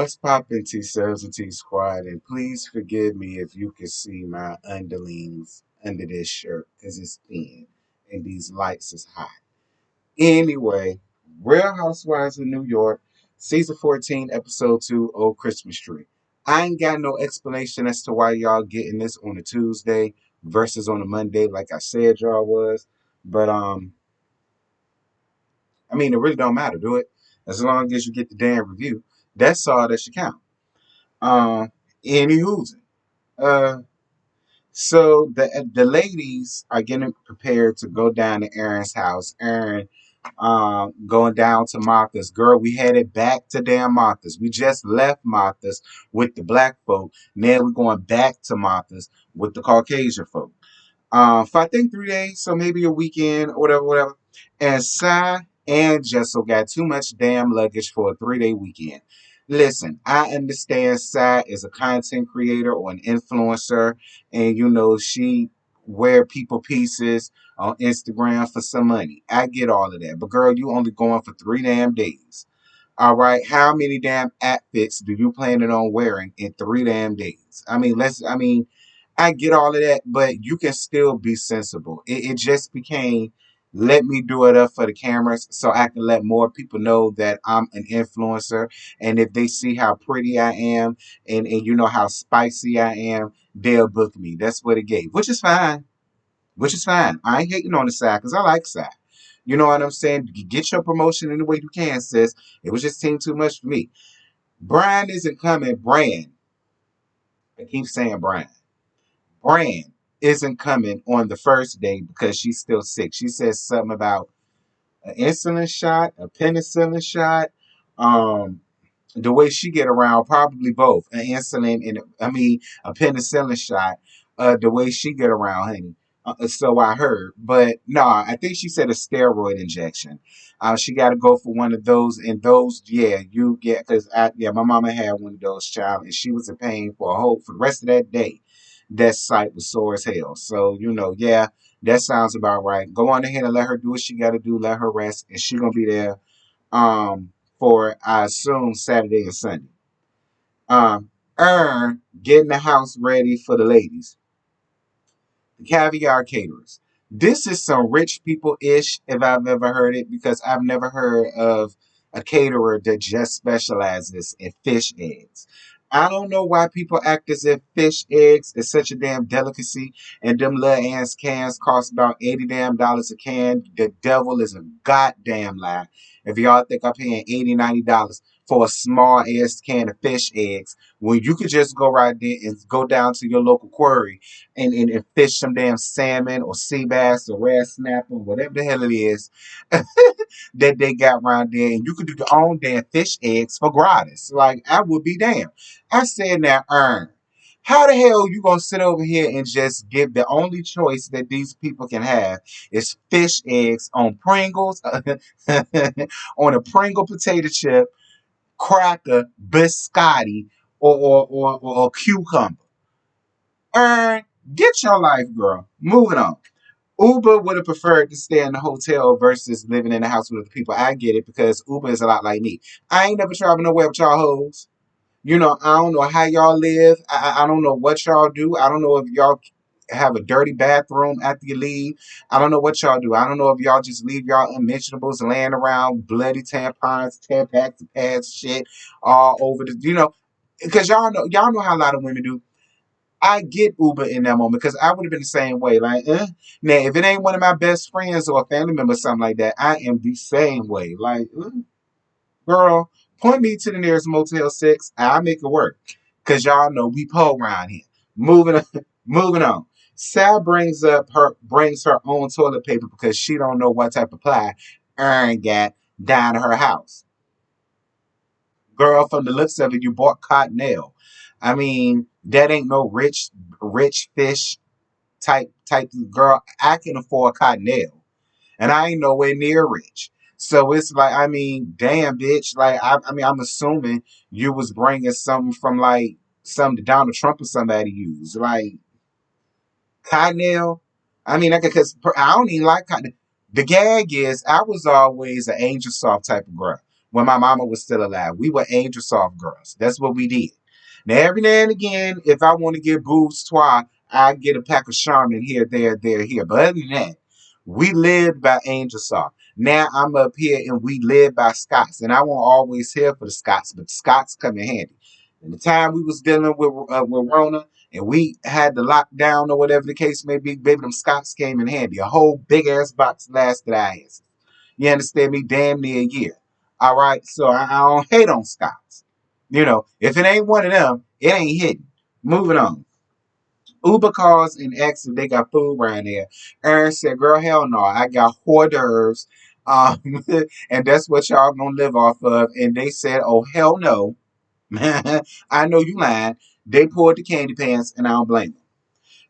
What's poppin', T Cells and T Squad? And please forgive me if you can see my underlings under this shirt because it's thin and these lights is hot. Anyway, Real Housewives of New York, season 14, episode 2, Old Christmas Tree. I ain't got no explanation as to why y'all getting this on a Tuesday versus on a Monday, like I said y'all was. But I mean, it really don't matter, do it? As long as you get the damn review, that's all that should count. Um, Anywho's. Uh, so the ladies are getting prepared to go down to Aaron's house. Aaron, going down to Martha's. Girl, we headed back to damn Martha's. We just left Martha's with the black folk. Now we're going back to Martha's with the Caucasian folk. For I think 3 days, so maybe a weekend or whatever, whatever. And Cy and Jessel got too much damn luggage for a 3 day weekend. Listen, I understand Cy is a content creator or an influencer, and she wear people pieces on Instagram for some money. I get all of that. But girl, you only going for 3 damn days. All right, how many damn outfits do you planning on wearing in 3 damn days? I get all of that, but you can still be sensible. It just became, let me do it up for the cameras so I can let more people know that I'm an influencer. And if they see how pretty I am and you know how spicy I am, they'll book me. That's what it gave, which is fine. Which is fine. I ain't hating on the side because I like side. You know what I'm saying? Get your promotion any way you can, sis. It was just seemed too much for me. Brian isn't coming. I keep saying Brian. Brand isn't coming on the first day because she's still sick. She says something about an insulin shot, a penicillin shot. Um, the way she get around, probably both an insulin and a penicillin shot. The way she get around, honey. So I heard, but no, I think she said a steroid injection. She got to go for one of those, and those, yeah, you get because my mama had one of those, child, and she was in pain for the rest of that day. That site was sore as hell. So yeah, that sounds about right. Go on ahead and let her do what she got to do. Let her rest, and she gonna be there um, for I assume Saturday and Sunday. Um, getting the house ready for the ladies. The caviar caterers. This is some rich people ish if I've ever heard it because I've never heard of a caterer that just specializes in fish eggs. I don't know why people act as if fish eggs is such a damn delicacy and them little ass cans cost about $80 a can. The devil is a goddamn lie. If y'all think I'm paying $80, $90 for a small ass can of fish eggs, when you could just go right there and go down to your local quarry and fish some damn salmon or sea bass or red snapper, whatever the hell it is that they got around there, and you could do your own damn fish eggs for gratis. Like, I would be damned. I said now, how the hell you gonna sit over here and just give the only choice that these people can have is fish eggs on Pringles, on a Pringle potato chip, cracker, biscotti, or cucumber? Get your life, girl. Moving on. Uber would have preferred to stay in the hotel versus living in the house with other people. I get it because Uber is a lot like me. I ain't never traveled nowhere with y'all hoes. I don't know how y'all live. I don't know what y'all do. I don't know if y'all have a dirty bathroom after you leave. I don't know what y'all do. I don't know if y'all just leave y'all unmentionables laying around, bloody tampons, tampons, pads, shit all over because y'all know how a lot of women do. I get Uber in that moment because I would have been the same way. Like, now if it ain't one of my best friends or a family member or something like that, I am the same way. Like, girl, point me to the nearest Motel 6. I'll make it work. Cause y'all know we pull around here. Moving on. Moving on. Sal brings her own toilet paper because she don't know what type of ply Erin got down to her house. Girl, from the looks of it, you bought cottonelle. I mean, that ain't no rich fish type girl. I can afford cottonelle, and I ain't nowhere near rich. So it's like, I mean, damn, bitch. Like, I'm assuming you was bringing something from like something that Donald Trump or somebody used, like cottonelle. I mean, because I don't even like cotton. The gag is, I was always an Angel Soft type of girl. when my mama was still alive. We were Angel Soft girls. That's what we did. Now and again, if I want to get boobs twice, I get a pack of Charmin here, there, here. But other than that, we lived by Angel Soft. Now I'm up here and we live by Scots. And I won't always hear for the Scots, but the Scots come in handy. And the time we was dealing with Rona and we had the lockdown or whatever the case may be, baby, them Scots came in handy. A whole big ass box lasted our asses. You understand me? Damn near a year. All right. So I don't hate on Scots. If it ain't one of them, it ain't hitting. Moving on. Uber calls and asks if they got food around there. Aaron said, girl, hell no. I got hors d'oeuvres. Um, and that's what y'all gonna live off of. And they said, oh, hell no. I know you lying. They pulled the candy pants, and I don't blame them.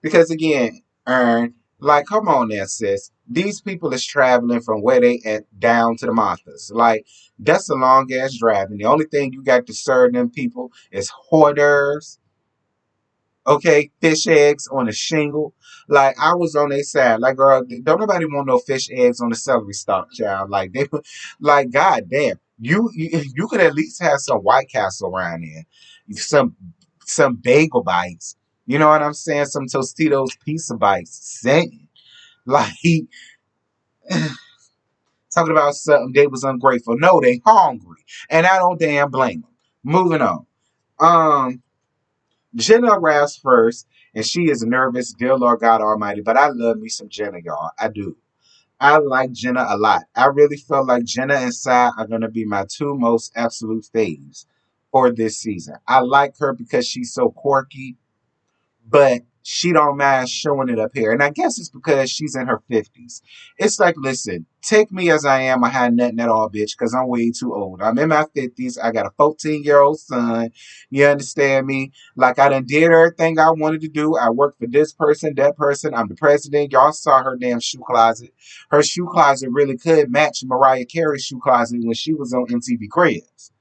Because again, Aaron, like, come on there, sis. These people is traveling from where they at down to the Marthas. Like, that's a long ass drive. And the only thing you got to serve them people is hors d'oeuvres, okay, fish eggs on a shingle. Like I was on their side. Like, girl, don't nobody want no fish eggs on the celery stalk, child. Like they, like, goddamn, you could at least have some White Castle around there, some bagel bites. You know what I'm saying? Some Tostitos pizza bites. Saying like talking about something they was ungrateful. No, they hungry, and I don't damn blame them. Moving on. Um. Jenna arrives first, and she is nervous, dear Lord God Almighty. But I love me some Jenna, y'all. I do. I like Jenna a lot. I really feel like Jenna and Sai are going to be my two most absolute faves for this season. I like her because she's so quirky, but she don't mind showing it up here. And I guess it's because she's in her 50s. It's like, listen, take me as I am. I had nothing at all, bitch, because I'm way too old. I'm in my 50s. I got a 14-year-old son. You understand me? Like, I done did everything I wanted to do. I worked for this person, that person. I'm the president. Y'all saw her damn shoe closet. Her shoe closet really could match Mariah Carey's shoe closet when she was on MTV Cribs.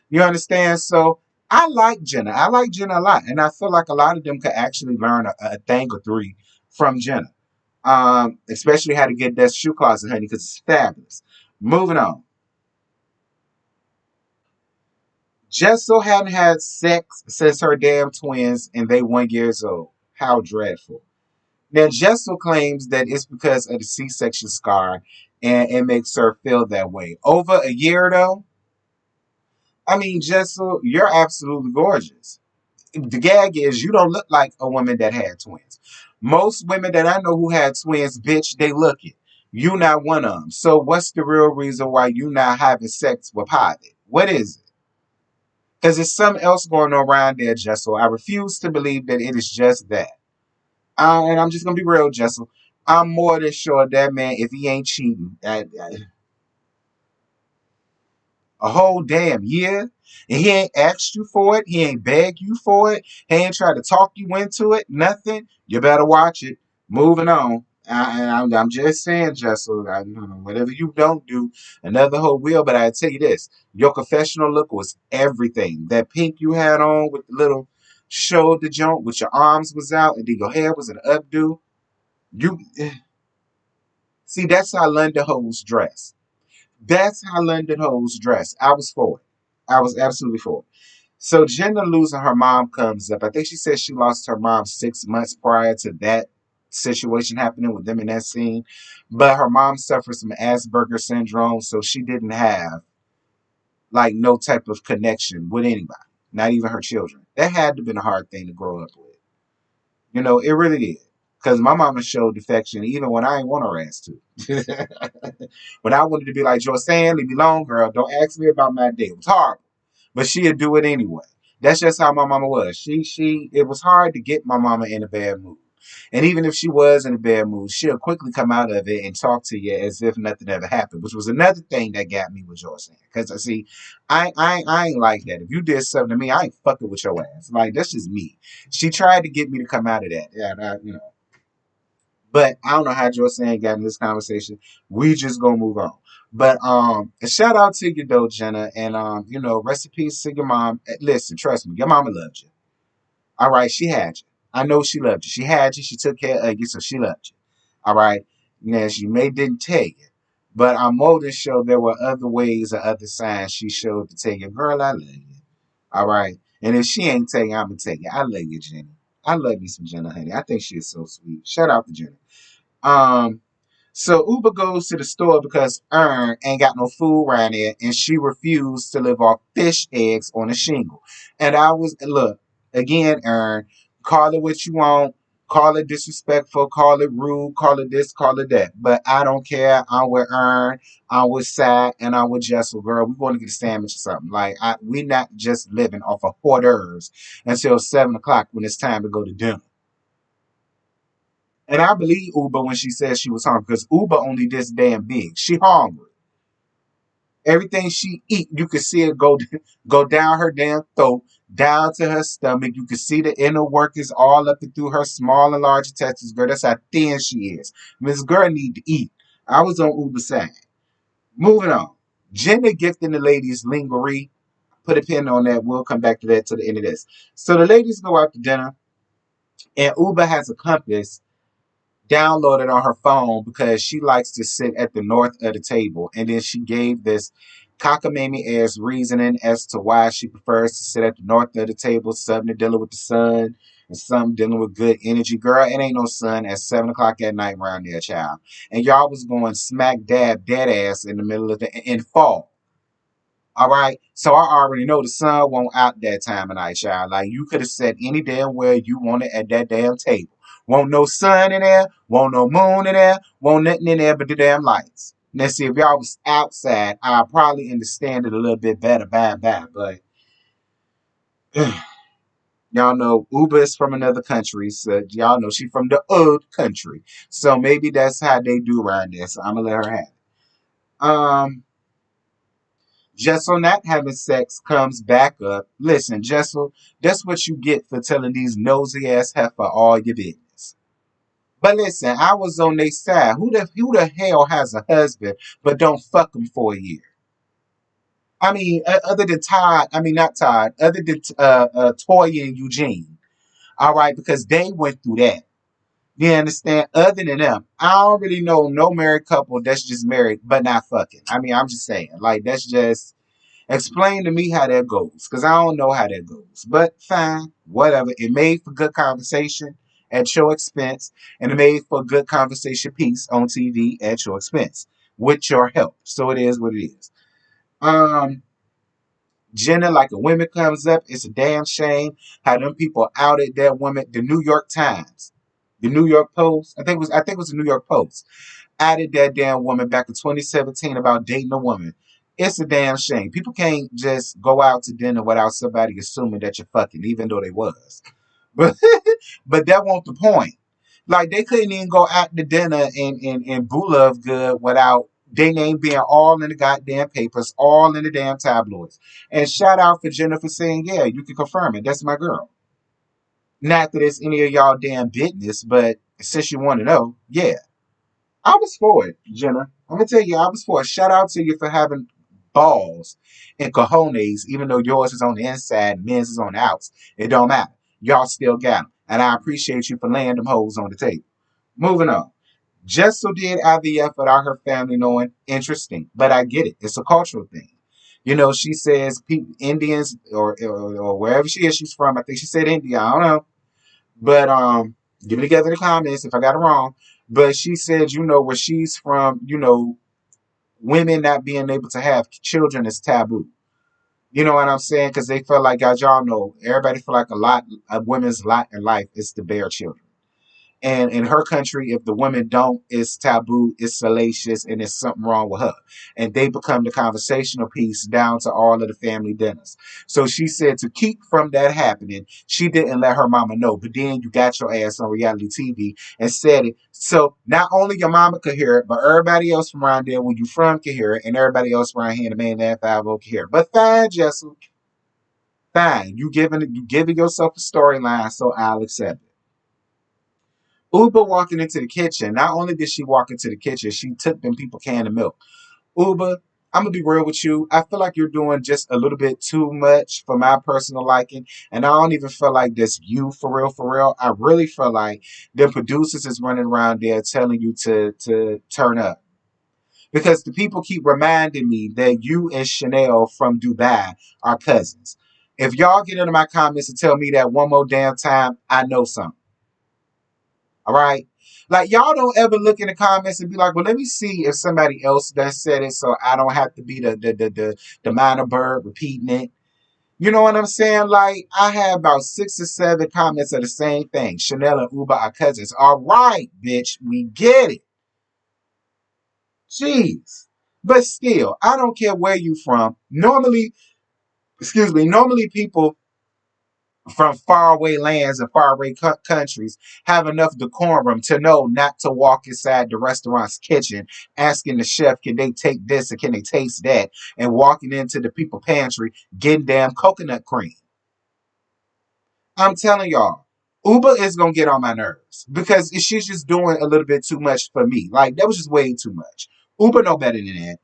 You understand? So I like Jenna. I like Jenna a lot. And I feel like a lot of them could actually learn a thing or three from Jenna. Especially how to get that shoe closet, honey, because it's fabulous. Moving on. Jessel hadn't had sex since her damn twins and they 1 years old. How dreadful. Now, Jessel claims that it's because of the C-section scar and it makes her feel that way. Over a year, though, I mean, Jessel, you're absolutely gorgeous. The gag is you don't look like a woman that had twins. Most women that I know who had twins, bitch, they look it. You not one of them. So what's the real reason why you not having sex with Pilot? What is it? Because there's something else going on around there, Jessel. I refuse to believe that it is just that. And I'm just gonna be real, Jessel. I'm more than sure that man, if he ain't cheating, a whole damn year, and he ain't asked you for it, he ain't begged you for it, he ain't tried to talk you into it, nothing, you better watch it. Moving on. I'm just saying, Jessel, whatever you don't do, another hoe will, but I tell you this, your confessional look was everything. That pink you had on with the little shoulder joint, with your arms was out, and then your hair was an updo. You see, that's how London hoes dress. That's how London hoes dress. I was for it. I was absolutely for it. So Jenna losing her mom comes up. I think she said she lost her mom 6 months prior to that situation happening with them in that scene. But her mom suffered some Asperger syndrome, so she didn't have like no type of connection with anybody, not even her children. That had to have been a hard thing to grow up with. It really did. Because my mama showed affection even when I ain't want her ass to. When I wanted to be like, Joanne, leave me alone, girl. Don't ask me about my day. It was horrible. But she'd do it anyway. That's just how my mama was. It was hard to get my mama in a bad mood. And even if she was in a bad mood, she'll quickly come out of it and talk to you as if nothing ever happened, which was another thing that got me with Joanne. Because I see, I ain't like that. If you did something to me, I ain't fucking with your ass. Like, that's just me. She tried to get me to come out of that. Yeah, but I don't know how Joanne got in this conversation. We just gonna move on. But a shout out to you though, Jenna, and rest in peace to your mom. Listen, trust me, your mama loved you. All right, she had you. I know she loved you. She had you. She took care of you, so she loved you. All right. Now she may didn't tell you, But I'm more than sure there were other ways or other signs she showed to tell you, girl, I love you. All right. And if she ain't tell you, I'm gonna tell you, I love you, Jenny. I love you some Jenna, honey. I think she is so sweet. Shout out to Jenny. Um, so Uber goes to the store because Ern ain't got no food around there, and she refused to live off fish eggs on a shingle. And I was look again, Ern. Call it what you want. Call it disrespectful. Call it rude. Call it this. Call it that. But I don't care. I'm with Ern. I'm with Sat, and I'm with Jessel. Girl, we're going to get a sandwich or something. Like we not just living off of hors d'oeuvres until 7 o'clock when it's time to go to dinner. And I believe Uber when she says she was hungry because Uber only this damn big. She hungry. Everything she eat, you can see it go down her damn throat, down to her stomach. You can see the inner workings all up and through her small and large intestines. Girl, that's how thin she is. Miss Girl need to eat. I was on Uber's side. Moving on. Gender gifting the ladies lingerie. Put a pin on that. We'll come back to that to the end of this. So the ladies go out to dinner, and Uber has a compass downloaded on her phone because she likes to sit at the north of the table. And then she gave this cockamamie ass reasoning as to why she prefers to sit at the north of the table, something dealing with the sun and some dealing with good energy. Girl, it ain't no sun at 7 o'clock at night around there, child. And y'all was going smack dab dead ass in the middle of the in fall. All right. So I already know the sun won't out that time of night, child. Like you could have sat any damn where you wanted at that damn table. Won't no sun in there, won't no moon in there, won't nothing in there but the damn lights. Now see if y'all was outside, I'll probably understand it a little bit better, bad. But y'all know Uber is from another country, so y'all know she from the old country. So maybe that's how they do around there. So I'm gonna let her have it. Um Jessel not having sex comes back up. Listen, Jessel, that's what you get for telling these nosy ass heifer all your business. But listen, I was on their side. Who the hell has a husband but don't fuck him for a year? I mean, other than Todd, I mean not Todd, other than Toya and Eugene. All right, because they went through that. You understand? Other than them, I don't really know no married couple that's just married but not fucking. I mean, I'm just saying, like that's just explain to me how that goes, because I don't know how that goes. But fine, whatever. It made for good conversation at your expense, and it made for good conversation piece on TV at your expense with your help. So it is what it is. Um, Jenna, like a women comes up, it's a damn shame how them people outed that woman. The New York Times, the New York Post. I think it was the New York Post outed that damn woman back in 2017 about dating a woman. It's a damn shame. People can't just go out to dinner without somebody assuming that you're fucking, even though they was. But but that wasn't the point. Like they couldn't even go out to dinner in Boo Love Good without their name being all in the goddamn papers, all in the damn tabloids. And shout out for Jennifer saying, yeah, you can confirm it. That's my girl. Not that it's any of y'all damn business, but since you want to know, yeah. I was for it, Jenna. I'm gonna tell you, I was for it. Shout out to you for having balls and cojones, even though yours is on the inside, men's is on the outs. It don't matter. Y'all still got them, and I appreciate you for laying them hoes on the table. Moving on. Jessel did IVF without her family knowing. Interesting, but I get it. It's a cultural thing. You know, she says Indians or wherever she's from. I think she said India. I don't know, but get it together in the comments if I got it wrong. But she said, you know, where she's from, you know, women not being able to have children is taboo. You know what I'm saying? Because they feel like, as y'all know, everybody feel like a women's lot in life is to bear children. And in her country, if the women don't, it's taboo, it's salacious, and there's something wrong with her. And they become the conversational piece down to all of the family dinners. So she said to keep from that happening, she didn't let her mama know. But then you got your ass on reality TV and said it. So not only your mama could hear it, but everybody else from around there where you from can hear it, and everybody else around here in the mainland 50 can hear it. But fine, Jessel, fine. You giving yourself a storyline, so I'll accept it. Uber walking into the kitchen. Not only did she walk into the kitchen, she took them people can of milk. Uber, I'm gonna be real with you. I feel like you're doing just a little bit too much for my personal liking, and I don't even feel like this you for real, for real. I really feel like the producers is running around there telling you to turn up because the people keep reminding me that you and Chanel from Dubai are cousins. If y'all get into my comments and tell me that one more damn time, I know something. All right? Like, y'all don't ever look in the comments and be like, well, let me see if somebody else that said it so I don't have to be the minor bird repeating it. You know what I'm saying? Like, I had about 6 or 7 comments of the same thing. Chanel and Uber are cousins. All right, bitch, we get it. Jeez. But still, I don't care where you from. Normally, normally people from faraway lands and faraway countries have enough decorum to know not to walk inside the restaurant's kitchen asking the chef, can they take this or can they taste that? And walking into the people pantry getting damn coconut cream. I'm telling y'all, Uber is gonna get on my nerves because she's just doing a little bit too much for me. Like, that was just way too much. Uber know better than that.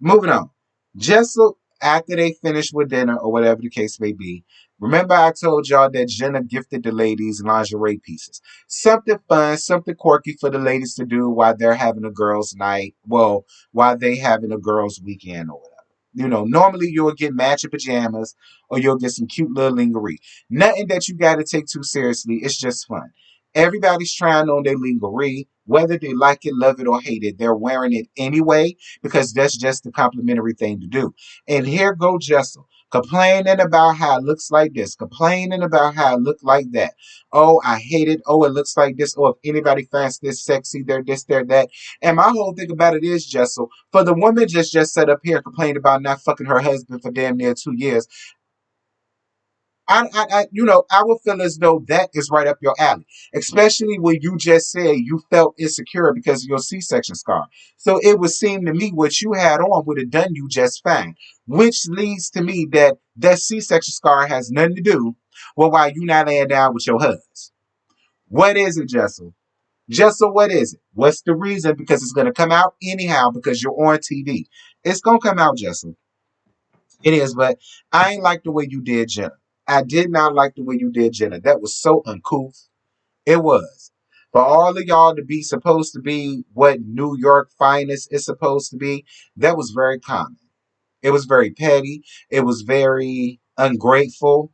Moving on. Jessel, after they finish with dinner or whatever the case may be, remember I told y'all that Jenna gifted the ladies lingerie pieces. Something fun, something quirky for the ladies to do while they're having a girls' night. Well, while they having a girls' weekend or whatever. You know, normally you'll get matching pajamas or you'll get some cute little lingerie. Nothing that you got to take too seriously. It's just fun. Everybody's trying on their lingerie, whether they like it, love it, or hate it. They're wearing it anyway because that's just the complimentary thing to do. And here go Jessel complaining about how it looks like this, complaining about how it looked like that. Oh, I hate it. Oh, it looks like this. Oh, if anybody finds this sexy, they're this, they're that. And my whole thing about it is, Jessel, for the woman just sat up here and complained about not fucking her husband for damn near 2 years. I would feel as though that is right up your alley, especially when you just said you felt insecure because of your C-section scar. So it would seem to me what you had on would have done you just fine, which leads to me that that C-section scar has nothing to do with why you not laying down with your husband. What is it, Jessel? Jessel, what is it? What's the reason? Because it's going to come out anyhow because you're on TV. It's going to come out, Jessel. It is, but I ain't like the way you did Jenna. I did not like the way you did Jenna. That was so uncouth. It was. For all of y'all to be supposed to be what New York finest is supposed to be, that was very common. It was very petty. It was very ungrateful.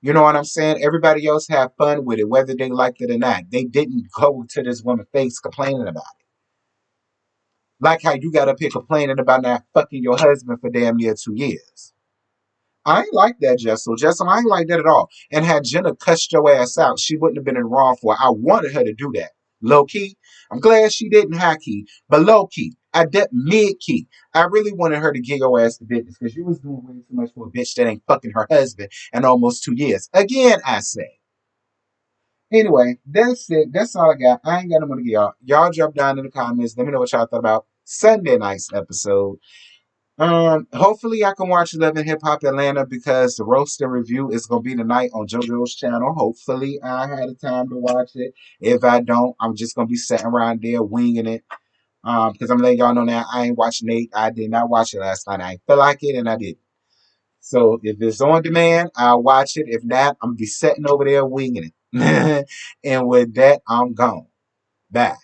You know what I'm saying? Everybody else had fun with it, whether they liked it or not. They didn't go to this woman's face complaining about it. Like how you got up here complaining about not fucking your husband for damn near 2 years. I ain't like that, Jessel. Jessel, I ain't like that at all. And had Jenna cussed your ass out, she wouldn't have been in the wrong for it. I wanted her to do that. Low key. I'm glad she didn't high key, but low key. I did mid key. I really wanted her to get your ass to business because you was doing way too much for a bitch that ain't fucking her husband in almost 2 years. Again, I say. Anyway, that's it. That's all I got. I ain't got no more to get y'all. Y'all drop down in the comments. Let me know what y'all thought about Sunday night's episode. Hopefully I can watch Love and Hip Hop Atlanta because the roast and review is gonna be tonight on JoJo's channel. Hopefully I had the time to watch it. If I don't, I'm just gonna be sitting around there winging it. Because I'm letting y'all know now I ain't watching Nate. I did not watch it last night. I ain't feel like it and I did. So if it's on demand, I'll watch it. If not, I'm gonna be sitting over there winging it. And with that, I'm gone. Bye.